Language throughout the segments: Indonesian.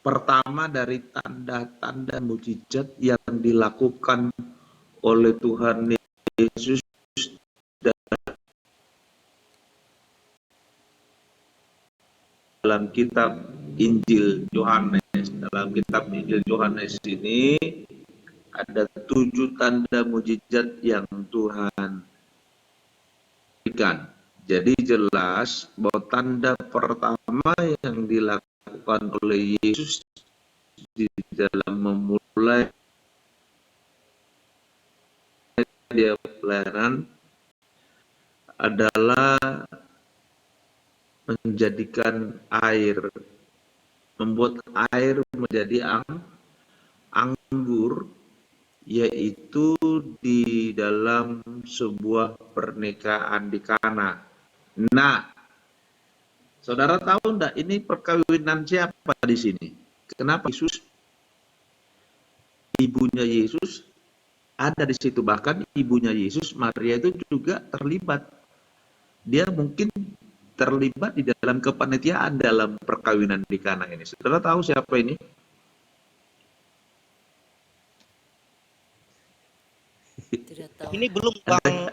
pertama dari tanda-tanda mujizat yang dilakukan oleh Tuhan Yesus dalam kitab Injil Yohanes. Dalam kitab Injil Yohanes ini ada 7 tanda mujizat yang Tuhan berikan. Jadi jelas bahwa tanda pertama yang dilakukan oleh Yesus di dalam memulai dia pelayanan adalah menjadikan air, membuat air menjadi anggur, yaitu di dalam sebuah pernikahan di Kana. Nah, saudara tahu enggak ini perkawinan siapa di sini? Kenapa Yesus, ibunya Yesus ada di situ, bahkan ibunya Yesus, Maria itu juga terlibat. Dia mungkin terlibat di dalam kepanitiaan dalam perkawinan di Kana ini. Saudara tahu siapa ini? Tidak tahu. Ini belum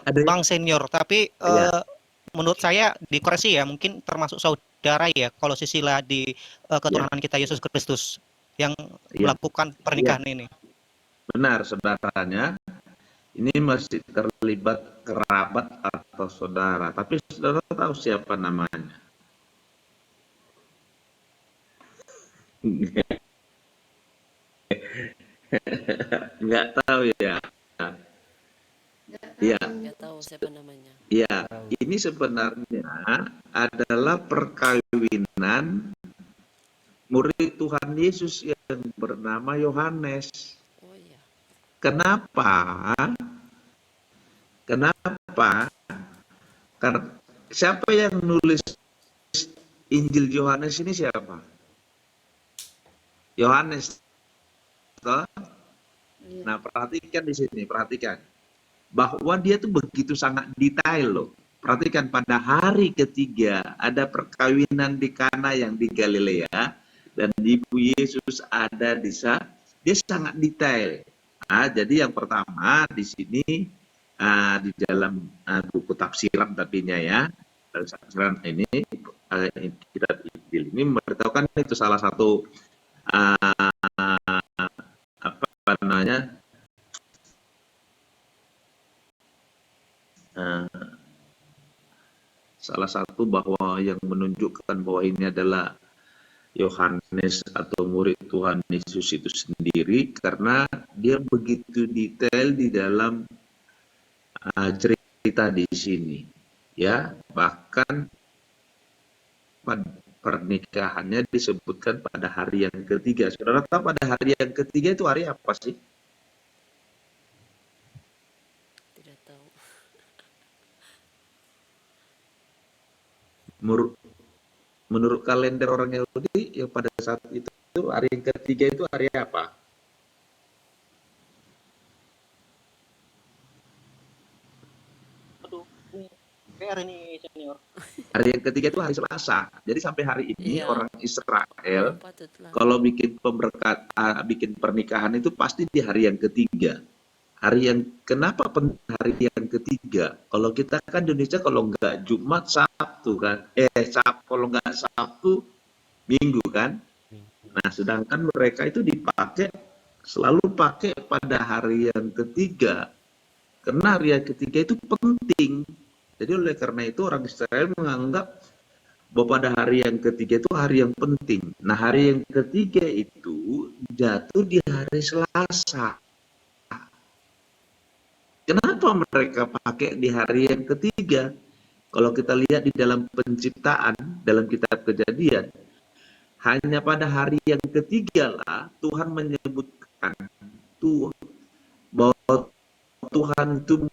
Ada Bang Senior, tapi ya, menurut saya dikoreksi ya, mungkin termasuk saudara ya, kalau Sisila di keturunan kita Yesus Kristus yang ya, melakukan ya, pernikahan ini. benar saudaranya. Ini masih terlibat kerabat atau saudara, tapi saudara tahu siapa namanya? Nggak tahu ya. Iya, Nggak tahu siapa namanya. iya. Ini sebenarnya adalah perkawinan murid Tuhan Yesus yang bernama Yohanes. Oh iya. Kenapa? Kenapa? Karena siapa yang nulis Injil Yohanes ini siapa? Yohanes. Toh? Nah, perhatikan di sini, perhatikan. Bahwa dia tuh begitu sangat detail loh. Perhatikan pada hari ketiga ada perkawinan di Kana yang di Galilea dan ibu Yesus ada di sana. Dia sangat detail. Jadi yang pertama di sini di dalam buku tafsiran tapinya ya, tafsiran ini kitab Injil ini memberitahukan itu salah satu apa namanya salah satu bahwa yang menunjukkan bahwa ini adalah Yohanes atau murid Tuhan Yesus itu sendiri karena dia begitu detail di dalam cerita di sini, ya, bahkan pernikahannya disebutkan pada hari yang ketiga. Saudara tahu pada hari yang ketiga itu hari apa sih? Tidak tahu. Menurut kalender orang Yahudi yang pada saat itu hari yang ketiga itu hari apa? Aduh, PR ini Senior. Hari yang ketiga itu hari Selasa. Jadi sampai hari ini Iya. orang Israel Patutlah. kalau bikin bikin pernikahan itu pasti di hari yang ketiga. Hari yang kenapa hari yang ketiga? Kalau kita kan Indonesia kalau nggak Jumat Sabtu kan, kalau nggak Sabtu Minggu kan. Nah sedangkan mereka itu selalu pakai pada hari yang ketiga. Karena hari yang ketiga itu penting. Jadi oleh karena itu orang Israel menganggap bahwa pada hari yang ketiga itu hari yang penting. Nah hari yang ketiga itu jatuh di hari Selasa. Kenapa mereka pakai di hari yang ketiga? Kalau kita lihat di dalam penciptaan, dalam kitab Kejadian, hanya pada hari yang ketiga lah Tuhan menyebutkan bahwa Tuhan itu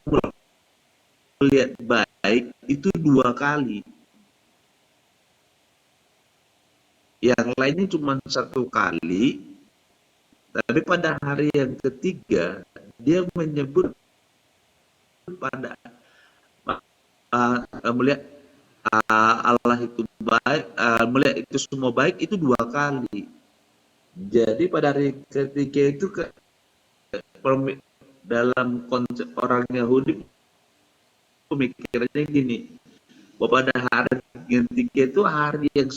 melihat baik itu 2 kali. Yang lainnya cuma 1 kali, tapi pada hari yang ketiga dia menyebut pada melihat Allah itu baik, melihat itu semua baik itu 2 kali. Jadi pada hari ketiga itu dalam konsep orang Yahudi pemikirannya gini, bahwa pada hari yang ketiga itu hari yang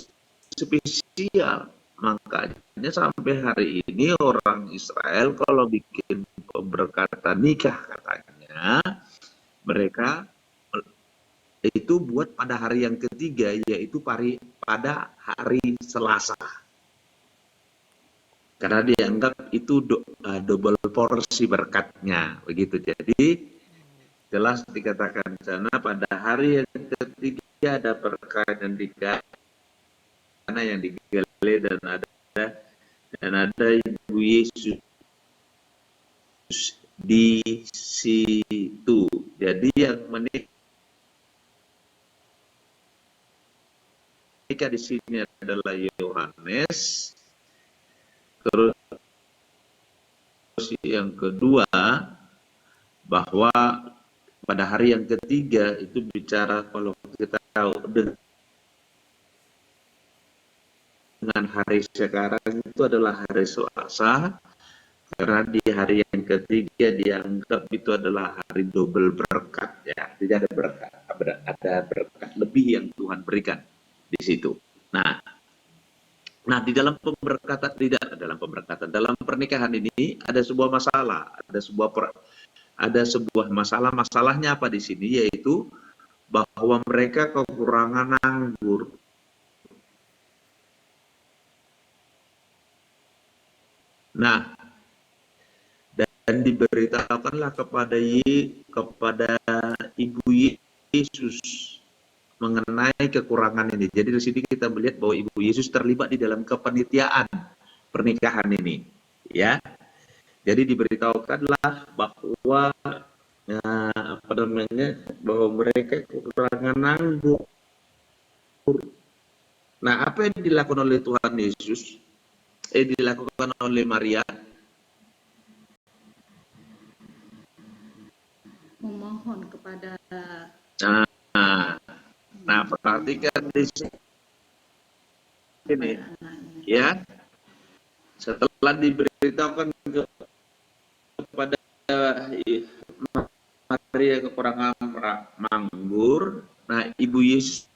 spesial. Makanya sampai hari ini orang Israel kalau bikin pemberkatan nikah katanya, mereka itu buat pada hari yang ketiga, yaitu pada hari Selasa. Karena dianggap itu double porsi berkatnya, begitu. Jadi jelas dikatakan sana pada hari yang ketiga ada berkat dan dikana yang digali dan ada Ibu Yesus di situ. Jadi yang menikah di sini adalah Yohanes. Terus yang kedua, bahwa pada hari yang ketiga itu bicara, kalau kita tahu dengan hari sekarang itu adalah hari Selasa, karena di hari yang ketiga dianggap itu adalah hari double berkat, ya. Tidak ada berkat, ada berkat lebih yang Tuhan berikan di situ. Nah, di dalam dalam pernikahan ini ada sebuah masalah, ada sebuah masalahnya apa di sini, yaitu bahwa mereka kekurangan anggur. Nah, dan diberitakanlah kepada Ibu Yesus mengenai kekurangan ini. Jadi di sini kita melihat bahwa Ibu Yesus terlibat di dalam kepanitiaan pernikahan ini, ya. Jadi diberitahukanlah bahwa bahwa mereka kekurangan anggur. Nah, apa yang dilakukan oleh Tuhan Yesus? Dilakukan oleh Maria, memohon kepada nah perhatikan di sini, ya. Setelah diberitahukan kepada Maria kekurangan anggur, nah Ibu Yesus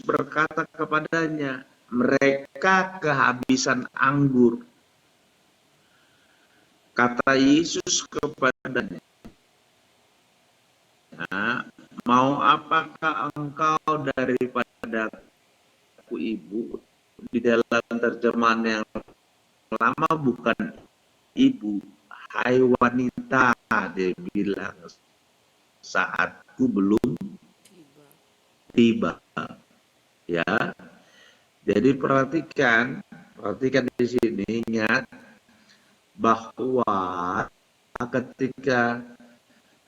berkata kepadanya, mereka kehabisan anggur. Kata Yesus kepadanya, mau apakah engkau daripada aku, Ibu? Di dalam terjemahan yang lama bukan ibu, hai wanita, dia bilang, saatku belum tiba. Ya, jadi perhatikan di sini, ingat bahwa ketika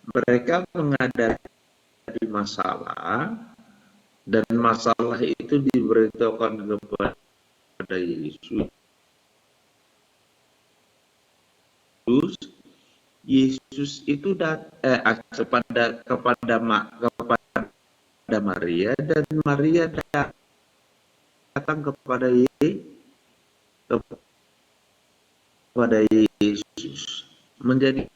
mereka menghadapi masalah dan masalah itu diberitahukan kepada Yesus itu kepada Maria, dan Maria datang kepada Yesus. Menjadi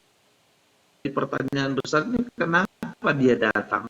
pertanyaan besar ini, kenapa dia datang?